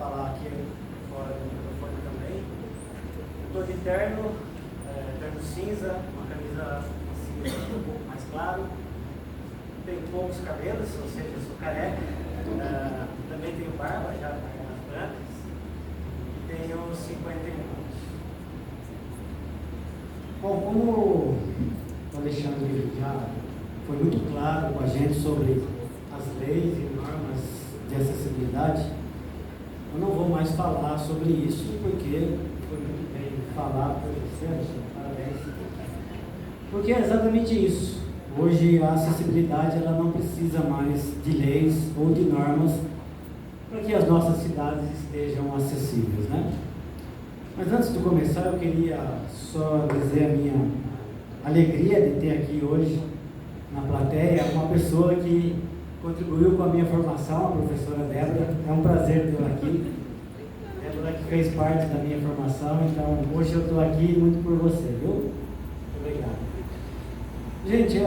falar aqui fora do microfone também. Estou de terno, terno cinza, uma camisa cinza um pouco mais claro. Tenho poucos cabelos, ou seja, sou careca. Também tenho barba, já nas brancas. E tenho 51 anos. Bom, como o Alexandre já foi muito claro com a gente sobre as leis e normas de acessibilidade, eu não vou mais falar sobre isso, porque foi muito bem falado por você, Alexandre, parabéns. Porque é exatamente isso. Hoje a acessibilidade ela não precisa mais de leis ou de normas para que as nossas cidades estejam acessíveis, né? Mas antes de começar, eu queria só dizer a minha alegria de ter aqui hoje na plateia uma pessoa que contribuiu com a minha formação, a professora Débora. É um prazer tê-la aqui. Débora que fez parte da minha formação, então hoje eu estou aqui muito por você, viu? Muito obrigado. Gente,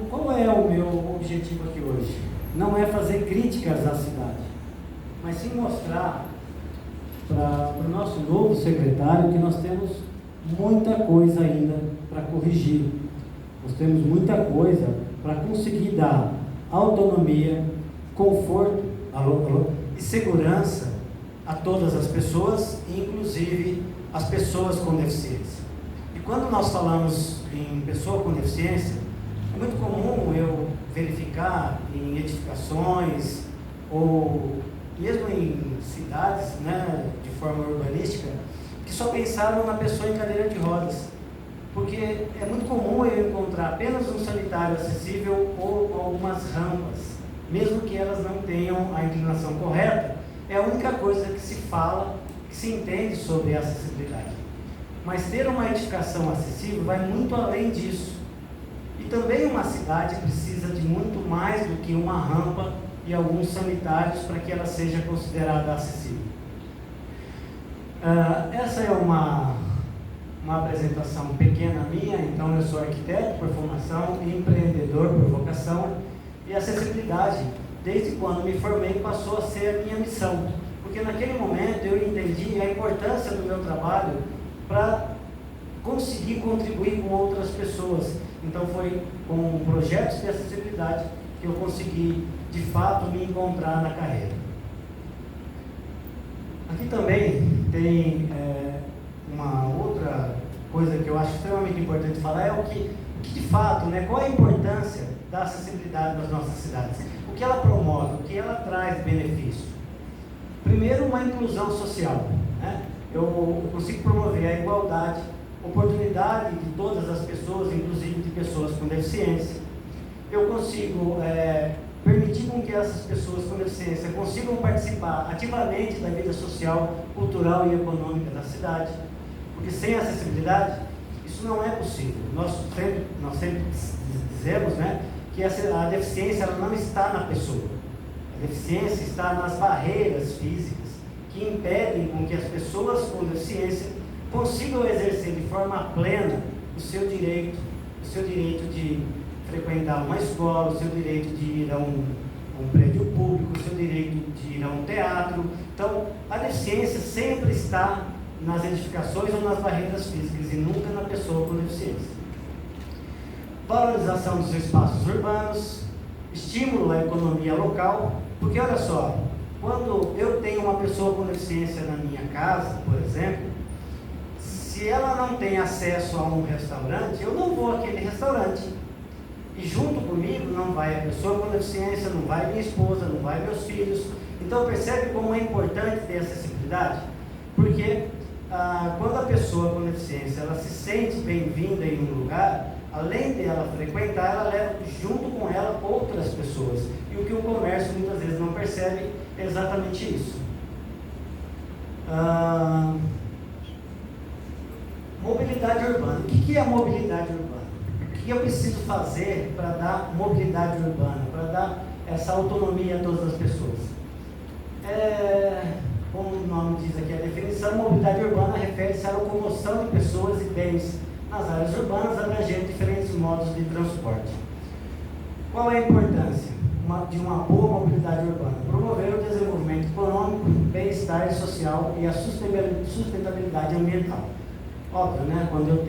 qual é o meu objetivo aqui hoje? Não é fazer críticas à cidade, mas sim mostrar para o nosso novo secretário que nós temos muita coisa ainda para corrigir. Nós temos muita coisa para conseguir dar autonomia, conforto e segurança a todas as pessoas, inclusive as pessoas com deficiência. E quando nós falamos em pessoa com deficiência, é muito comum eu verificar em edificações ou mesmo em cidades, né, de forma urbanística, que só pensaram na pessoa em cadeira de rodas. Porque é muito comum eu encontrar apenas um sanitário acessível ou algumas rampas, mesmo que elas não tenham a inclinação correta. É a única coisa que se fala, que se entende sobre a acessibilidade. Mas ter uma edificação acessível vai muito além disso. E também uma cidade precisa de muito mais do que uma rampa e alguns sanitários para que ela seja considerada acessível. Essa é uma apresentação pequena minha. Então eu sou arquiteto por formação e empreendedor por vocação, e acessibilidade, desde quando me formei, passou a ser a minha missão, porque naquele momento eu entendi a importância do meu trabalho para conseguir contribuir com outras pessoas. Então foi com projetos de acessibilidade que eu consegui de fato me encontrar na carreira. Aqui também tem uma outra coisa que eu acho extremamente importante falar, é o que de fato, né, qual a importância da acessibilidade nas nossas cidades, o que ela promove, o que ela traz de benefício. Primeiro, uma inclusão social, né? Eu consigo promover a igualdade, oportunidade de todas as pessoas, inclusive de pessoas com deficiência. Eu consigo permitir com que essas pessoas com deficiência consigam participar ativamente da vida social, cultural e econômica da cidade, porque sem acessibilidade isso não é possível. Nós sempre dizemos, né, que a deficiência ela não está na pessoa. A deficiência está nas barreiras físicas que impedem com que as pessoas com deficiência consigam exercer de forma plena o seu direito de frequentar uma escola, o seu direito de ir a um prédio público, o seu direito de ir a um teatro. Então, a deficiência sempre está nas edificações ou nas barreiras físicas e nunca na pessoa com deficiência. Valorização dos espaços urbanos, estímulo à economia local, porque olha só, quando eu tenho uma pessoa com deficiência na minha casa, por exemplo, se ela não tem acesso a um restaurante, eu não vou àquele restaurante. E junto comigo não vai a pessoa com deficiência, não vai minha esposa, não vai meus filhos. Então percebe como é importante ter acessibilidade? Porque quando a pessoa com deficiência ela se sente bem-vinda em um lugar, além dela frequentar, ela leva junto com ela outras pessoas. E o que o comércio muitas vezes não percebe é exatamente isso. Mobilidade urbana. O que é a mobilidade urbana? O que eu preciso fazer para dar mobilidade urbana, para dar essa autonomia a todas as pessoas? Como o nome diz aqui, a definição, mobilidade urbana refere-se à locomoção de pessoas e bens nas áreas urbanas, abrangendo diferentes modos de transporte. Qual é a importância? de uma boa mobilidade urbana? Promover o desenvolvimento econômico, bem-estar social e a sustentabilidade ambiental. Óbvio, né? Quando eu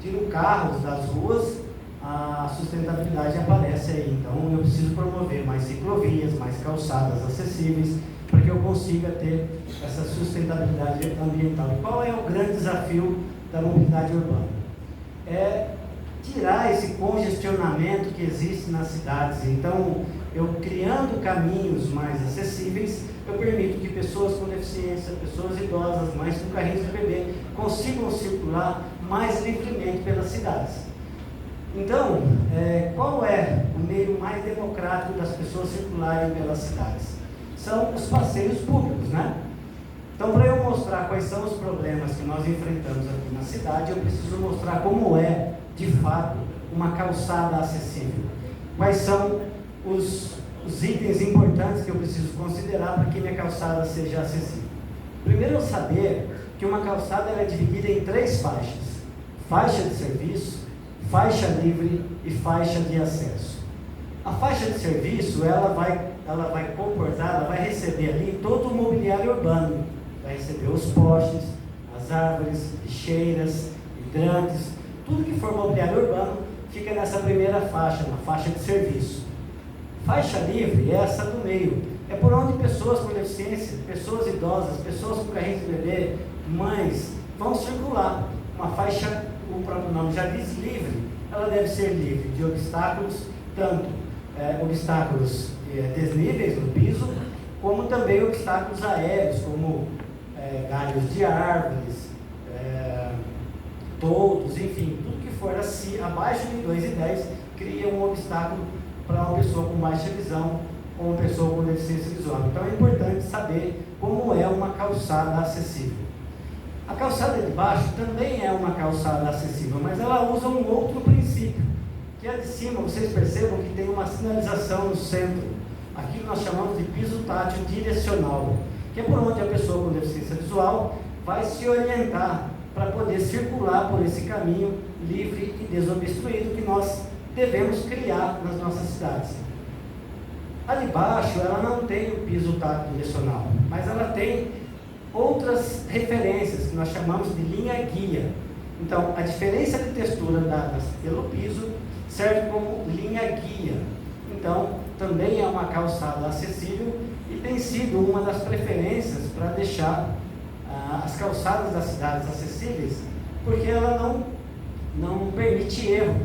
tiro carros das ruas, a sustentabilidade aparece aí. Então, eu preciso promover mais ciclovias, mais calçadas acessíveis, para que eu consiga ter essa sustentabilidade ambiental. E qual é o grande desafio da mobilidade urbana? É tirar esse congestionamento que existe nas cidades. Então, eu criando caminhos mais acessíveis, eu permito que pessoas com deficiência, pessoas idosas, mais com carrinhos de bebê, consigam circular mais livremente pelas cidades. Então, qual é o meio mais democrático das pessoas circularem pelas cidades? São os passeios públicos, né? Então, para eu mostrar quais são os problemas que nós enfrentamos aqui na cidade, eu preciso mostrar como é, de fato, uma calçada acessível. Quais são os itens importantes que eu preciso considerar para que minha calçada seja acessível. Primeiro, eu saber que uma calçada é dividida em 3 faixas: faixa de serviço, faixa livre e faixa de acesso. A faixa de serviço, ela vai comportar, ela vai receber ali todo o mobiliário urbano. Vai receber os postes, as árvores, lixeiras, hidrantes, tudo que for mobiliário urbano fica nessa primeira faixa, na faixa de serviço. Faixa livre é essa do meio, é por onde pessoas com deficiência, pessoas idosas, pessoas com carrinhos de bebê, mães, vão circular. Uma faixa, o próprio nome já diz, livre. Ela deve ser livre de obstáculos, tanto obstáculos desníveis no piso, como também obstáculos aéreos, como galhos de árvores, toldos, enfim, tudo que for assim, abaixo de 2,10 cria um obstáculo para uma pessoa com baixa visão ou uma pessoa com deficiência visual. Então é importante saber como é uma calçada acessível. A calçada de baixo também é uma calçada acessível, mas ela usa um outro princípio, que a de cima, vocês percebam que tem uma sinalização no centro. Aqui nós chamamos de piso tátil direcional, que é por onde a pessoa com deficiência visual vai se orientar para poder circular por esse caminho livre e desobstruído que nós devemos criar nas nossas cidades. Ali embaixo, ela não tem o piso tátil direcional, mas ela tem outras referências que nós chamamos de linha guia. Então, a diferença de textura dada pelo piso serve como linha guia. Então, também é uma calçada acessível e tem sido uma das preferências para deixar as calçadas das cidades acessíveis, porque ela não permite erro.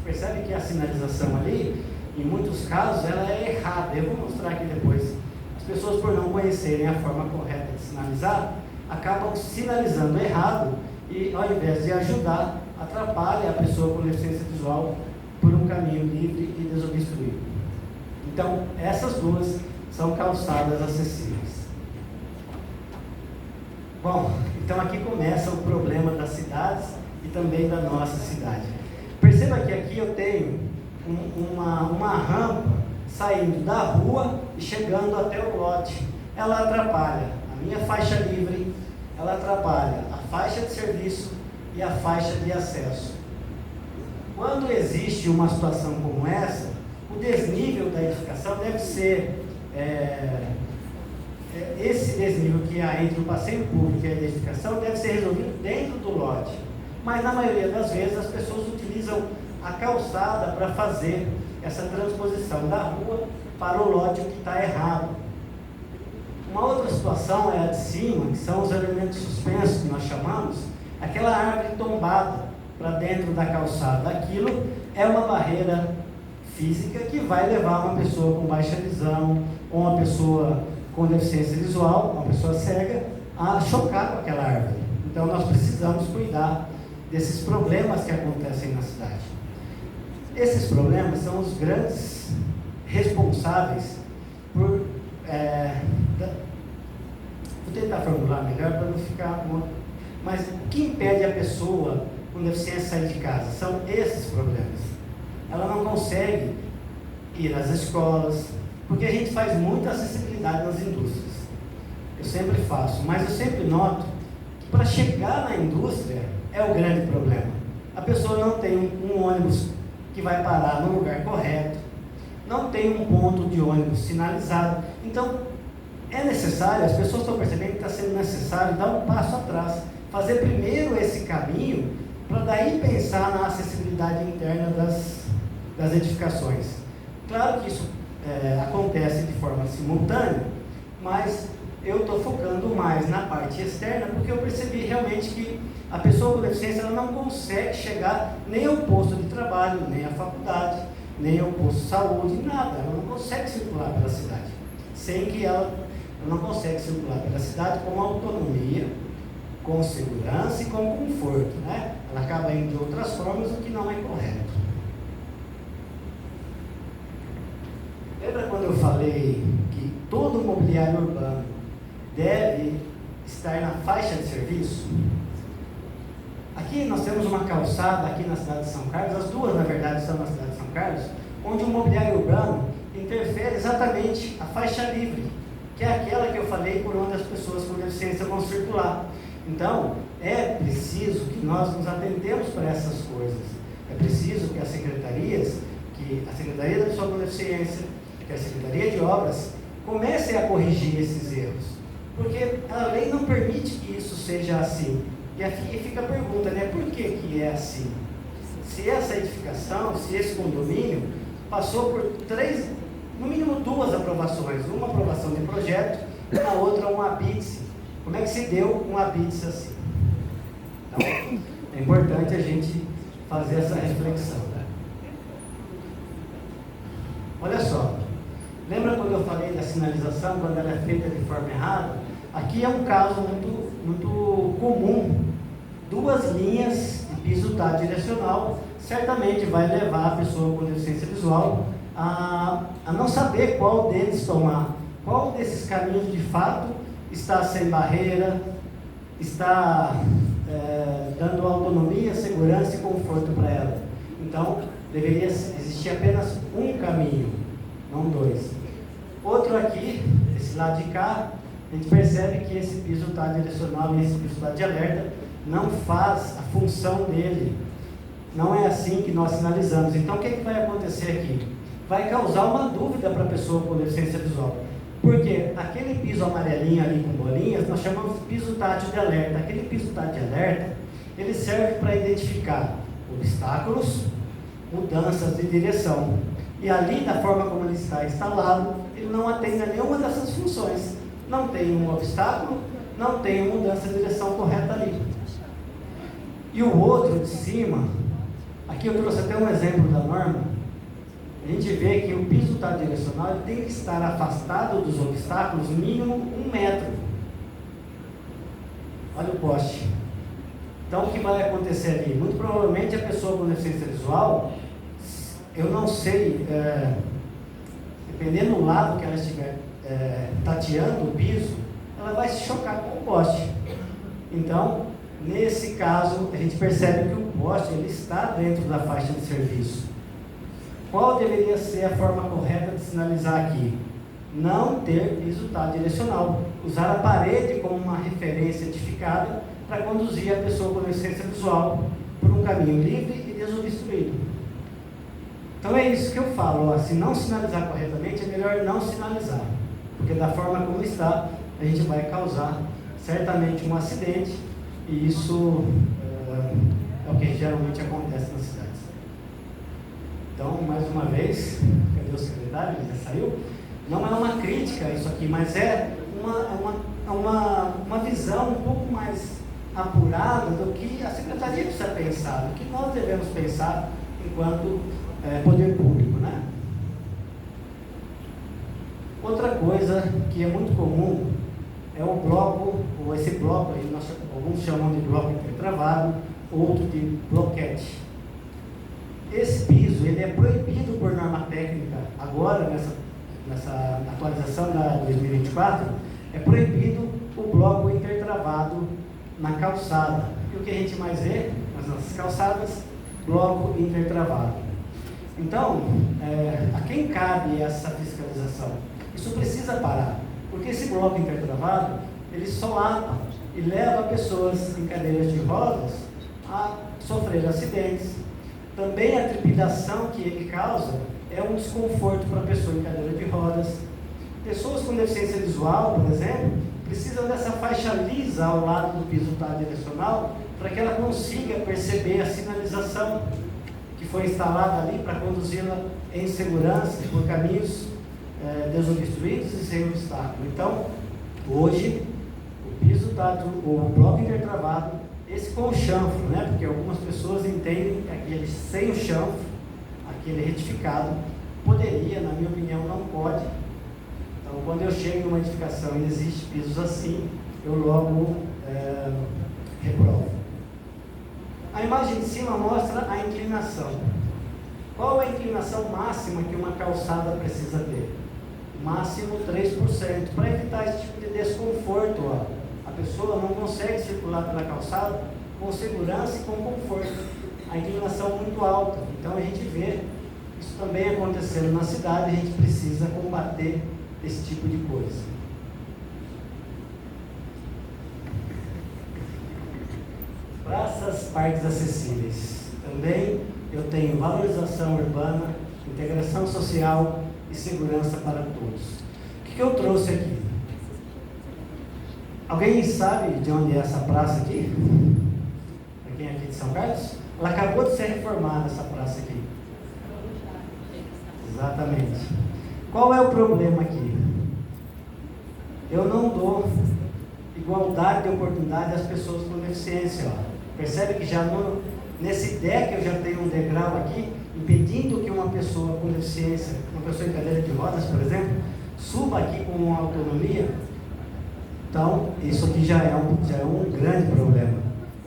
Percebe que a sinalização ali, em muitos casos, ela é errada. Eu vou mostrar aqui depois. As pessoas, por não conhecerem a forma correta de sinalizar, acabam sinalizando errado e, ao invés de ajudar, atrapalha a pessoa com deficiência visual por um caminho livre e desobstruído. Então, essas duas são calçadas acessíveis. Bom, então aqui começa o problema das cidades e também da nossa cidade. Perceba que aqui eu tenho uma rampa saindo da rua e chegando até o lote. Ela atrapalha a minha faixa livre, ela atrapalha a faixa de serviço e a faixa de acesso. Quando existe uma situação como essa, o desnível da edificação deve ser esse desnível que há entre o passeio público e a edificação deve ser resolvido dentro do lote. Mas na maioria das vezes as pessoas utilizam a calçada para fazer essa transposição da rua para o lote, o que está errado. Uma outra situação é a de cima, que são os elementos suspensos que nós chamamos, aquela árvore tombada para dentro da calçada. Aquilo é uma barreira física que vai levar uma pessoa com baixa visão, ou uma pessoa com deficiência visual, uma pessoa cega, a chocar com aquela árvore. Então nós precisamos cuidar desses problemas que acontecem na cidade. Esses problemas são os grandes responsáveis por... vou tentar formular melhor para não ficar... Mas o que impede a pessoa com deficiência sair de casa? São esses problemas. Ela não consegue ir às escolas, porque a gente faz muita acessibilidade nas indústrias. Eu sempre faço, mas eu sempre noto que para chegar na indústria é o grande problema. A pessoa não tem um ônibus que vai parar no lugar correto, não tem um ponto de ônibus sinalizado. Então, é necessário, as pessoas estão percebendo que está sendo necessário dar um passo atrás, fazer primeiro esse caminho, para daí pensar na acessibilidade interna das edificações. Claro que isso acontece de forma simultânea, mas eu estou focando mais na parte externa, porque eu percebi realmente que a pessoa com deficiência ela não consegue chegar nem ao posto de trabalho, nem à faculdade, nem ao posto de saúde, nada. Ela não consegue circular pela cidade, sem que ela não consegue circular pela cidade com autonomia, com segurança e com conforto, né? Ela acaba indo de outras formas, o que não é correto. Lembra quando eu falei que todo mobiliário urbano deve estar na faixa de serviço? Aqui nós temos uma calçada aqui na cidade de São Carlos, as duas na verdade estão na cidade de São Carlos, onde o mobiliário urbano interfere exatamente a faixa livre, que é aquela que eu falei por onde as pessoas com deficiência vão circular. Então, é preciso que nós nos atentemos para essas coisas. É preciso que as secretarias, que a Secretaria da Pessoa com Deficiência, que a Secretaria de Obras, comecem a corrigir esses erros. Porque a lei não permite que isso seja assim. E fica a pergunta, né? Por que é assim? Se essa edificação, se esse condomínio passou por no mínimo duas aprovações, uma aprovação de projeto e a outra um habite-se. Como é que se deu um habite-se assim? Então, é importante a gente fazer essa reflexão. Né? Olha só, lembra quando eu falei da sinalização, quando ela é feita de forma errada? Aqui é um caso muito comum. Duas linhas de piso direcional certamente vai levar a pessoa com deficiência visual a não saber qual deles tomar, qual desses caminhos de fato está sem barreira, está dando autonomia, segurança e conforto para ela. Então, deveria existir apenas um caminho, não dois. Outro aqui, esse lado de cá, a gente percebe que esse piso direcional e esse piso de alerta não faz a função dele. Não é assim que nós sinalizamos. Então, o que vai acontecer aqui? Vai causar uma dúvida para a pessoa com deficiência visual. Porque aquele piso amarelinho ali com bolinhas, nós chamamos de piso tátil de alerta. Aquele piso tátil de alerta, ele serve para identificar obstáculos, mudanças de direção. E ali, da forma como ele está instalado, ele não atende a nenhuma dessas funções. Não tem um obstáculo, não tem uma mudança de direção correta ali. E o outro de cima, aqui eu trouxe até um exemplo da norma. A gente vê que o piso direcional ele tem que estar afastado dos obstáculos mínimo 1 metro. Olha o poste. Então o que vai acontecer ali? Muito provavelmente a pessoa com deficiência visual, eu não sei, dependendo do lado que ela estiver tateando o piso, ela vai se chocar com o poste. Então, nesse caso, a gente percebe que o poste ele está dentro da faixa de serviço. Qual deveria ser a forma correta de sinalizar aqui? Não ter piso direcional. Usar a parede como uma referência edificada para conduzir a pessoa com deficiência visual por um caminho livre e desobstruído. Então é isso que eu falo. Ó, se não sinalizar corretamente, é melhor não sinalizar. Porque da forma como está, a gente vai causar certamente um acidente. E isso é o que geralmente acontece nas cidades. Então, mais uma vez, cadê o secretário? Ele já saiu? Não é uma crítica isso aqui, mas é uma visão um pouco mais apurada do que a secretaria precisa pensar, do que nós devemos pensar enquanto poder público, né? Outra coisa que é muito comum é o bloco, ou esse bloco aí, alguns chamam de bloco intertravado, outro de bloquete. Esse piso, ele é proibido por norma técnica, agora nessa atualização da 2024, é proibido o bloco intertravado na calçada. E o que a gente mais vê nas nossas calçadas? Bloco intertravado. Então, a quem cabe essa fiscalização? Isso precisa parar, porque esse bloco intertravado, ele solapa e leva pessoas em cadeiras de rodas a sofrer acidentes. Também a trepidação que ele causa é um desconforto para a pessoa em cadeira de rodas. Pessoas com deficiência visual, por exemplo, precisam dessa faixa lisa ao lado do piso direcional para que ela consiga perceber a sinalização que foi instalada ali para conduzi-la em segurança por caminhos desobstruídos e sem obstáculo. Então, hoje, o piso o bloco intertravado, esse com o chanfro, né? Porque algumas pessoas entendem que aquele sem o chanfro, aquele retificado, poderia, na minha opinião, não pode. Então, quando eu chego numa edificação e existe pisos assim, eu logo reprovo. A imagem de cima mostra a inclinação. Qual é a inclinação máxima que uma calçada precisa ter? Máximo 3%, para evitar esse tipo de desconforto. Ó. A pessoa não consegue circular pela calçada com segurança e com conforto. A inclinação muito alta. Então a gente vê isso também acontecendo na cidade, a gente precisa combater esse tipo de coisa. Praças, parques acessíveis. Também eu tenho valorização urbana, integração social e segurança para todos. O que eu trouxe aqui? Alguém sabe de onde é essa praça aqui? Para quem é aqui de São Carlos? Ela acabou de ser reformada, essa praça aqui. Exatamente. Qual é o problema aqui? Eu não dou igualdade de oportunidade às pessoas com deficiência. Ó. Percebe que já nesse deck eu já tenho um degrau aqui, impedindo que uma pessoa com deficiência, uma pessoa em cadeira de rodas, por exemplo, suba aqui com uma autonomia. Então, isso aqui já é um grande problema.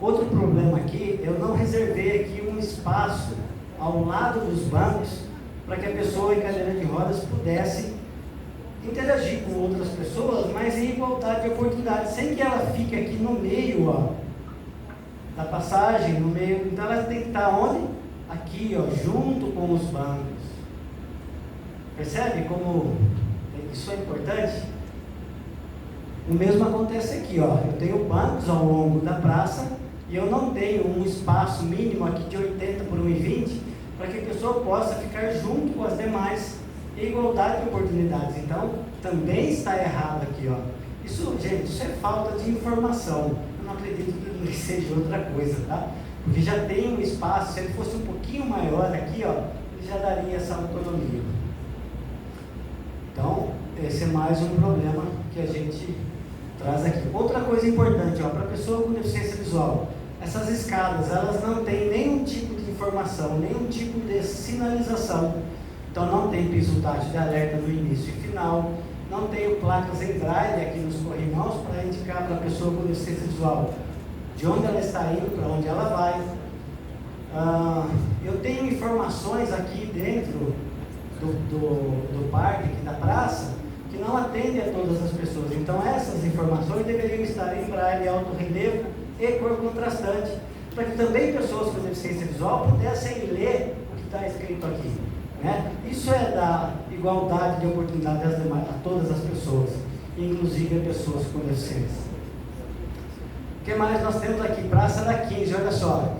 Outro problema aqui, eu não reservei aqui um espaço ao lado dos bancos para que a pessoa em cadeira de rodas pudesse interagir com outras pessoas, mas em igualdade de oportunidade, sem que ela fique aqui no meio, ó, da passagem, no meio. Então ela tem que estar onde? Aqui, ó, junto com os bancos. Percebe como isso é importante? O mesmo acontece aqui, ó. Eu tenho bancos ao longo da praça e eu não tenho um espaço mínimo aqui de 80 por 1,20 para que a pessoa possa ficar junto com as demais em igualdade de oportunidades. Então, também está errado aqui, ó. Isso, gente, isso é falta de informação. Eu não acredito que seja outra coisa, tá? Porque já tem um espaço, se ele fosse um pouquinho maior aqui, ó, ele já daria essa autonomia. Então, esse é mais um problema que a gente traz aqui. Outra coisa importante, ó, para a pessoa com deficiência visual, essas escadas, elas não têm nenhum tipo de informação, nenhum tipo de sinalização. Então não tem piso tátil de alerta no início e final, não tenho placas em braille aqui nos corrimãos para indicar para a pessoa com deficiência visual de onde ela está indo, para onde ela vai. Eu tenho informações aqui dentro do parque, aqui da praça, que não atendem a todas as pessoas. Então essas informações deveriam estar em braille, alto relevo e cor contrastante, para que também pessoas com deficiência visual pudessem ler o que está escrito aqui. Né? Isso é dar igualdade de oportunidade a todas as pessoas, inclusive a pessoas com deficiência. O que mais nós temos aqui? Praça da 15, olha só.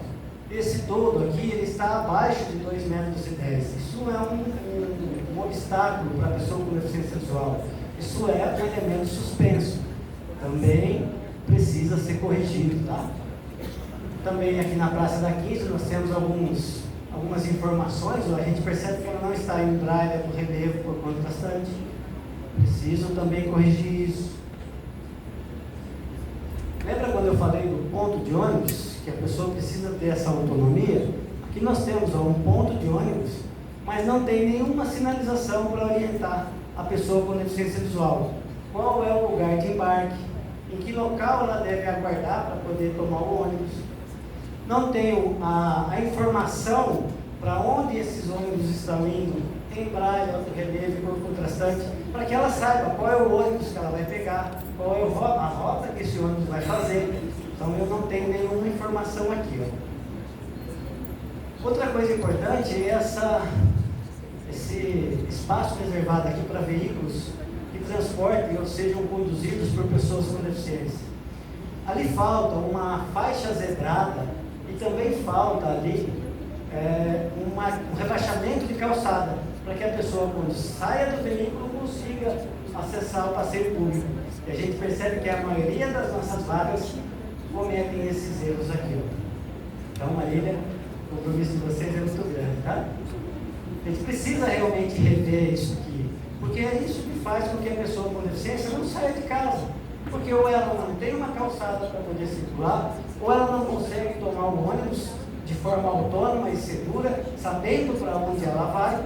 Esse todo aqui, ele está abaixo de 2,10 metros. Isso é um obstáculo para a pessoa com deficiência visual. Isso é um elemento suspenso. Também precisa ser corrigido, tá? Também aqui na Praça da 15 nós temos algumas informações, a gente percebe que ela não está em braille, por relevo, por contrastante. Preciso também corrigir isso. Lembra quando eu falei do ponto de ônibus, que a pessoa precisa ter essa autonomia? Aqui nós temos um ponto de ônibus, mas não tem nenhuma sinalização para orientar a pessoa com deficiência visual. Qual é o lugar de embarque? Em que local ela deve aguardar para poder tomar o ônibus? Não tenho a informação para onde esses ônibus estão indo, em braille, alto relevo e cor contrastante, para que ela saiba qual é o ônibus que ela vai pegar, qual é a rota que esse ônibus vai fazer. Então eu não tenho nenhuma informação aqui. Ó. Outra coisa importante é esse espaço reservado aqui para veículos que transportem ou sejam conduzidos por pessoas com deficiência. Ali falta uma faixa zebrada e também falta ali um rebaixamento de calçada, para que a pessoa, quando saia do veículo, consiga acessar o passeio público. E a gente percebe que a maioria das nossas vagas cometem esses erros aqui. Ó. Então, Marília, o compromisso de vocês é muito grande, tá? A gente precisa realmente rever isso aqui, porque é isso que faz com que a pessoa com deficiência não saia de casa. Porque ou ela não tem uma calçada para poder circular, ou ela não consegue tomar o ônibus de forma autônoma e segura, sabendo para onde ela vai.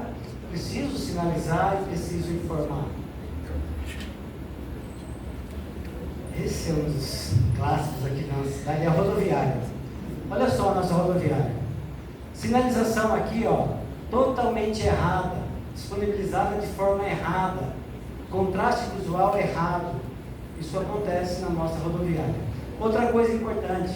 Preciso sinalizar e preciso informar. Esse é um dos clássicos aqui na nossa cidade, é a rodoviária. Olha só a nossa rodoviária. Sinalização aqui, ó, totalmente errada, disponibilizada de forma errada, contraste visual errado. Isso acontece na nossa rodoviária. Outra coisa importante,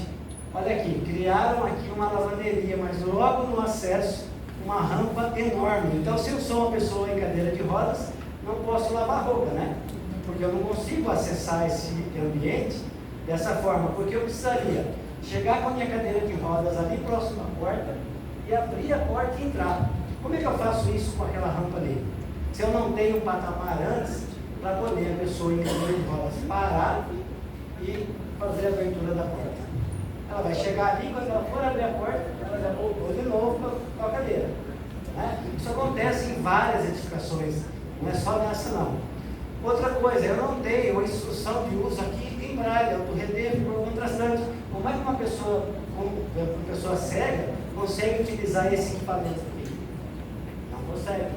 olha aqui, criaram aqui uma lavanderia, mas logo no acesso, uma rampa enorme. Então, se eu sou uma pessoa em cadeira de rodas, não posso lavar roupa, né? Porque eu não consigo acessar esse ambiente dessa forma, porque eu precisaria chegar com a minha cadeira de rodas ali próximo à porta e abrir a porta e entrar. Como é que eu faço isso com aquela rampa ali? Se eu não tenho um patamar antes, para poder a pessoa em cadeira de rodas parar e fazer a abertura da porta. Ela vai chegar ali, quando ela for abrir a porta, ela já voltou de novo com a cadeira. Né? Isso acontece em várias edificações, não é só nessa não. Outra coisa, eu não tenho a instrução de uso aqui em braille, autorrelevo por contrastante. Como é que uma pessoa cega consegue utilizar esse equipamento aqui? Não consegue,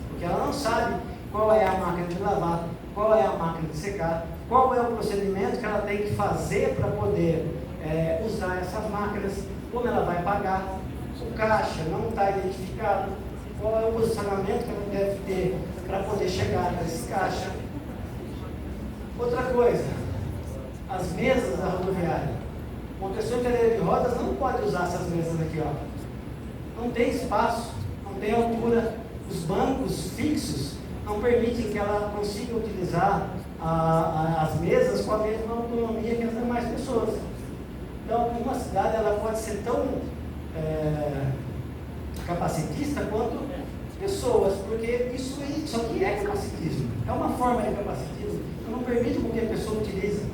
porque ela não sabe qual é a máquina de lavar, qual é a máquina de secar, qual é o procedimento que ela tem que fazer para poder usar essas máquinas, como ela vai pagar, o caixa não está identificado, qual é o posicionamento que ela deve ter para poder chegar nesse caixa. Outra coisa, as mesas da rodoviária. Uma pessoa em cadeira de rodas não pode usar essas mesas aqui, ó. Não tem espaço, não tem altura, os bancos fixos não permitem que ela consiga utilizar as mesas com a mesma autonomia que as demais pessoas. Então, uma cidade ela pode ser tão capacitista quanto pessoas, porque isso aqui é capacitismo, é uma forma de capacitismo, eu não permito que a pessoa utilize.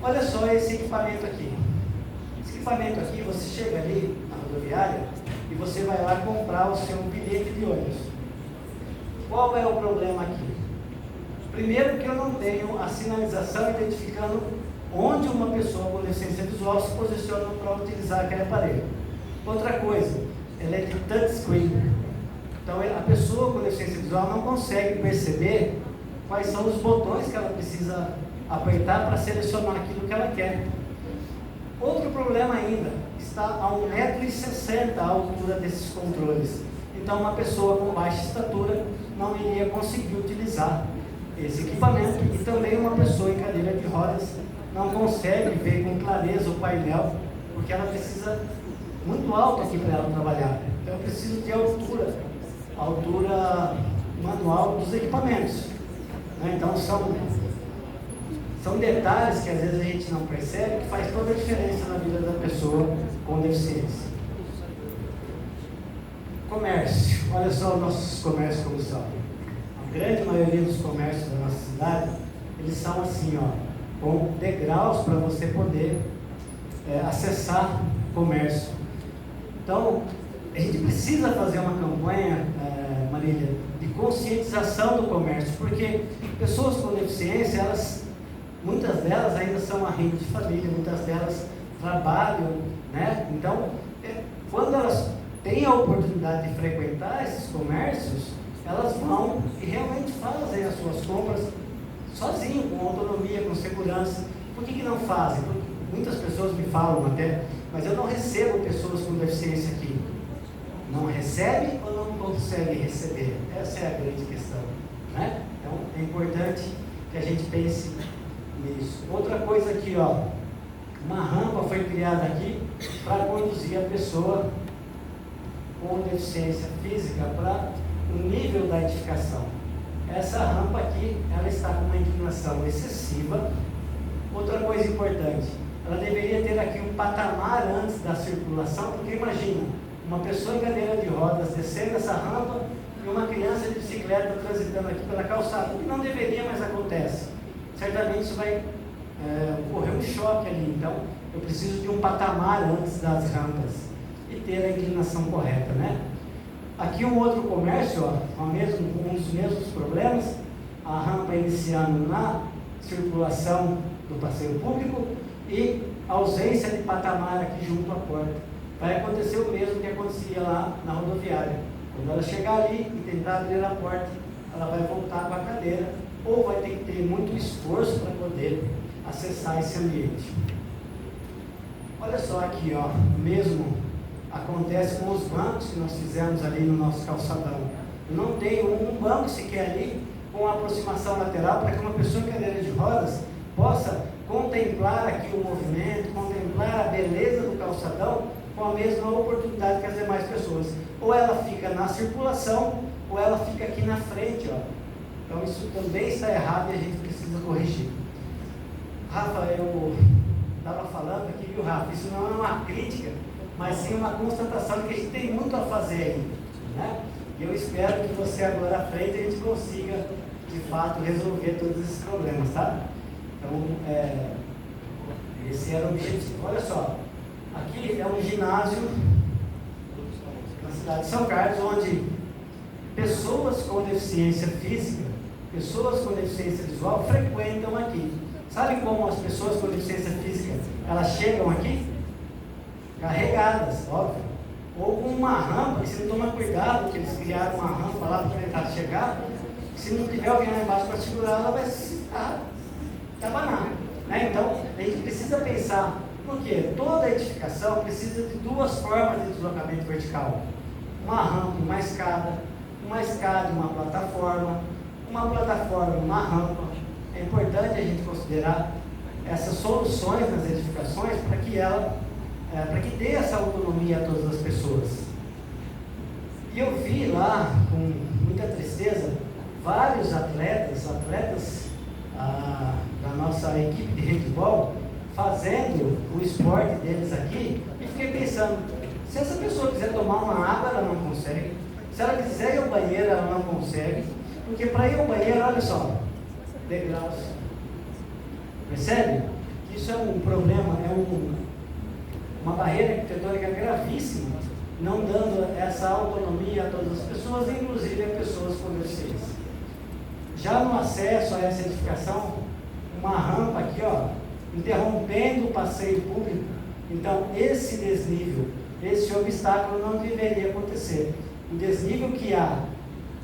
Olha só esse equipamento aqui. Esse equipamento aqui, você chega ali na rodoviária e você vai lá comprar o seu bilhete de ônibus. Qual é o problema aqui? Primeiro que eu não tenho a sinalização identificando onde uma pessoa com deficiência visual se posiciona para utilizar aquele aparelho. Outra coisa, ela é de touchscreen. Então a pessoa com deficiência visual não consegue perceber quais são os botões que ela precisa apertar para selecionar aquilo que ela quer. Outro problema ainda, está a 1,60 m a altura desses controles. Então uma pessoa com baixa estatura não iria conseguir utilizar esse equipamento, e também uma pessoa em cadeira de rodas não consegue ver com clareza o painel, porque ela precisa muito alto aqui para ela trabalhar. Então eu preciso de a altura manual dos equipamentos. Né? Então são detalhes que às vezes a gente não percebe, que faz toda a diferença na vida da pessoa com deficiência. Comércio, olha só os nossos comércios como são. A grande maioria dos comércios da nossa cidade, eles são assim, ó, com degraus para você poder acessar o comércio. Então, a gente precisa fazer uma campanha, Marília, de conscientização do comércio, porque pessoas com deficiência, muitas delas ainda são a renda de família, muitas delas trabalham, né? Então, quando elas têm a oportunidade de frequentar esses comércios, elas vão e realmente fazem as suas compras sozinho, com autonomia, com segurança. Por que não fazem? Porque muitas pessoas me falam até, mas eu não recebo pessoas com deficiência aqui. Não recebe ou não consegue receber? Essa é a grande questão, né? Então é importante que a gente pense nisso. Outra coisa aqui, ó, uma rampa foi criada aqui para conduzir a pessoa com deficiência física para o nível da edificação. Essa rampa aqui, ela está com uma inclinação excessiva. Outra coisa importante, ela deveria ter aqui um patamar antes da circulação, porque imagina, uma pessoa em cadeira de rodas descendo essa rampa e uma criança de bicicleta transitando aqui pela calçada, o que não deveria, mas acontece. Certamente isso vai ocorrer um choque ali, então eu preciso de um patamar antes das rampas e ter a inclinação correta, né? Aqui um outro comércio, ó, um dos mesmos problemas, a rampa iniciando na circulação do passeio público e ausência de patamar aqui junto à porta. Vai acontecer o mesmo que acontecia lá na rodoviária. Quando ela chegar ali e tentar abrir a porta, ela vai voltar com a cadeira ou vai ter que ter muito esforço para poder acessar esse ambiente. Olha só aqui, ó, mesmo acontece com os bancos que nós fizemos ali no nosso calçadão. Não tem um banco sequer ali com aproximação lateral para que uma pessoa em cadeira de rodas possa contemplar aqui o movimento, contemplar a beleza do calçadão com a mesma oportunidade que as demais pessoas. Ou ela fica na circulação, ou ela fica aqui na frente, ó. Então isso também está errado e a gente precisa corrigir. Rafa, eu estava falando aqui, viu, Rafa? Isso não é uma crítica, mas sim uma constatação de que a gente tem muito a fazer ainda, né? E eu espero que você agora à frente a gente consiga, de fato, resolver todos esses problemas, tá? Então, esse era o objetivo. Olha só, aqui é um ginásio na cidade de São Carlos, onde pessoas com deficiência física, pessoas com deficiência visual frequentam aqui. Sabe como as pessoas com deficiência física, elas chegam aqui? Carregadas, óbvio. Ou com uma rampa, que se não tomar cuidado, que eles criaram uma rampa lá para tentar chegar, se não tiver alguém lá embaixo para segurar, ela vai se abanar, né? Então, a gente precisa pensar, porque toda edificação precisa de duas formas de deslocamento vertical. Uma rampa, uma escada e uma plataforma, uma rampa. É importante a gente considerar essas soluções nas edificações para que dê essa autonomia a todas as pessoas. E eu vi lá, com muita tristeza, vários atletas da nossa equipe de handebol fazendo o esporte deles aqui, e fiquei pensando, se essa pessoa quiser tomar uma água, ela não consegue. Se ela quiser ir ao banheiro, ela não consegue. Porque para ir ao banheiro, olha só, degraus. Percebe? Isso é um problema, uma barreira arquitetônica gravíssima, não dando essa autonomia a todas as pessoas, inclusive a pessoas com deficiência. Já no acesso a essa edificação, uma rampa aqui, ó, interrompendo o passeio público. Então, esse desnível, esse obstáculo não deveria acontecer. O desnível que há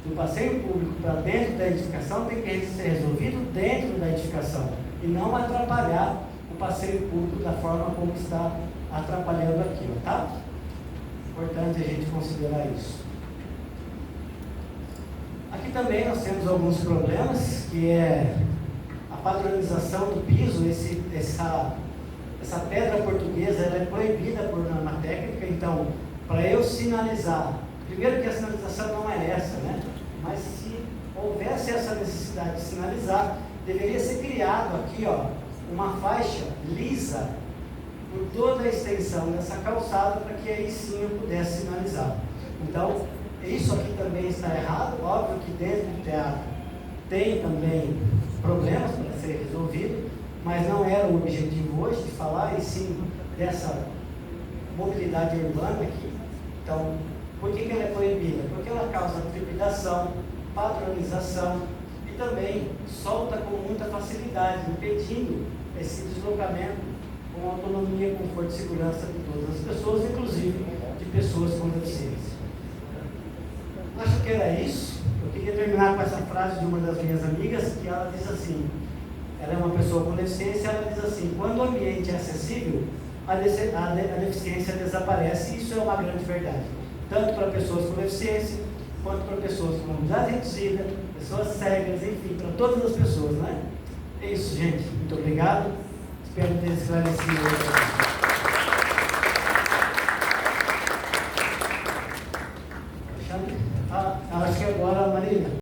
do passeio público para dentro da edificação tem que ser resolvido dentro da edificação e não atrapalhar o passeio público da forma como está atrapalhando aqui, tá? Importante a gente considerar isso. Aqui também nós temos alguns problemas, que é a padronização do piso. Essa pedra portuguesa, ela é proibida por norma técnica. Então, para eu sinalizar, primeiro que a sinalização não é essa, né? Mas se houvesse essa necessidade de sinalizar, deveria ser criado aqui, ó, uma faixa lisa por toda a extensão dessa calçada, para que aí sim eu pudesse sinalizar. Então, isso aqui também está errado. Óbvio que dentro do teatro tem também problemas para ser resolvido, mas não era o objetivo hoje de falar, e sim dessa mobilidade urbana aqui. Então, por que ela é proibida? Porque ela causa trepidação, padronização e também solta com muita facilidade, impedindo esse deslocamento com autonomia, conforto e segurança de todas as pessoas, inclusive de pessoas com deficiência. Acho que era isso. Eu queria terminar com essa frase de uma das minhas amigas, que ela diz assim, ela é uma pessoa com deficiência, ela diz assim: quando o ambiente é acessível, a deficiência desaparece. E isso é uma grande verdade, tanto para pessoas com deficiência, quanto para pessoas com mobilidade reduzida, pessoas cegas, enfim, para todas as pessoas, né? É isso, gente. Muito obrigado. Espero ter esclarecido.